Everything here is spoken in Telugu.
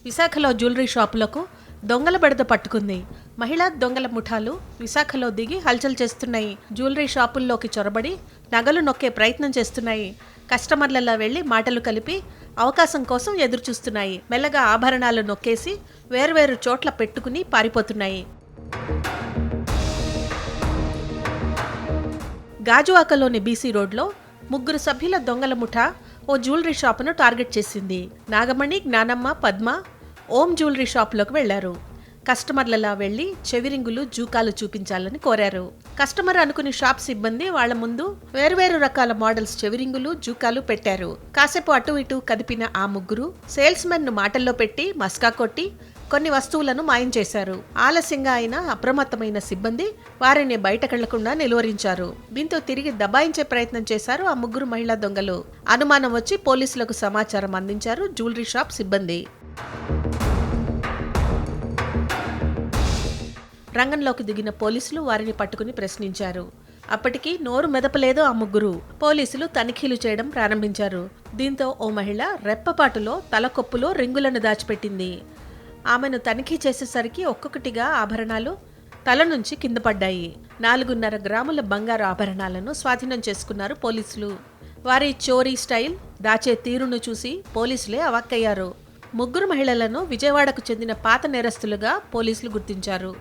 విశాఖలో జ్యువెలరీ షాపులకు దొంగల బెడద పట్టుకుంది. మహిళా దొంగల ముఠాలు విశాఖలో దిగి హల్చల్ చేస్తున్నాయి. జ్యువెలరీ షాపుల్లోకి చొరబడి నగలు నొక్కే ప్రయత్నం చేస్తున్నాయి. కస్టమర్లలో వెళ్లి మాటలు కలిపి అవకాశం కోసం ఎదురు చూస్తున్నాయి. మెల్లగా ఆభరణాలు నొక్కేసి వేర్వేరు చోట్ల పెట్టుకుని పారిపోతున్నాయి. గాజువాకలోని బీసీ రోడ్లో 3 సభ్యుల దొంగల ముఠా ఓ జ్యువెలరీ షాపును టార్గెట్ చేసింది. నాగమణి, జ్ఞానమ్మ, పద్మ ఓం జ్యువెలరీ షాపులోకి వెళ్లారు. కస్టమర్లలా వెళ్లి చెవిరింగులు, జూకాలు చూపించాలని కోరారు. కస్టమర్ అనుకుని షాప్ సిబ్బంది వాళ్ల ముందు వేర్వేరు రకాల మోడల్స్ చెవిరింగులు, జూకాలు పెట్టారు. కాసేపు అటు ఇటు కదిపిన ఆ ముగ్గురు సేల్స్ మెన్ ను మాటల్లో పెట్టి మస్కా కొట్టి కొన్ని వస్తువులను మాయం చేశారు. ఆలస్యంగా అయినా అప్రమత్తమైన సిబ్బంది వారిని బయటకెళ్లకుండా నిలువరించారు. దీంతో తిరిగి దబాయించే ప్రయత్నం చేశారు ఆ ముగ్గురు మహిళా దొంగలు. అనుమానం వచ్చి పోలీసులకు సమాచారం అందించారు జ్యువెలరీ షాప్ సిబ్బంది. రంగంలోకి దిగిన పోలీసులు వారిని పట్టుకుని ప్రశ్నించారు. అప్పటికి నోరు మెదపలేదు ఆ ముగ్గురు. పోలీసులు తనిఖీలు చేయడం ప్రారంభించారు. దీంతో ఓ మహిళ రెప్పపాటులో తలకొప్పులో రింగులను దాచిపెట్టింది. ఆమెను తనిఖీ చేసేసరికి ఒక్కొక్కటిగా ఆభరణాలు తల నుంచి కింద పడ్డాయి. 4.5 గ్రాముల బంగారు ఆభరణాలను స్వాధీనం చేసుకున్నారు పోలీసులు. వారి చోరీ స్టైల్, దాచే తీరును చూసి పోలీసులే అవాక్కయ్యారు. ముగ్గురు మహిళలను విజయవాడకు చెందిన పాత నేరస్తులుగా పోలీసులు గుర్తించారు.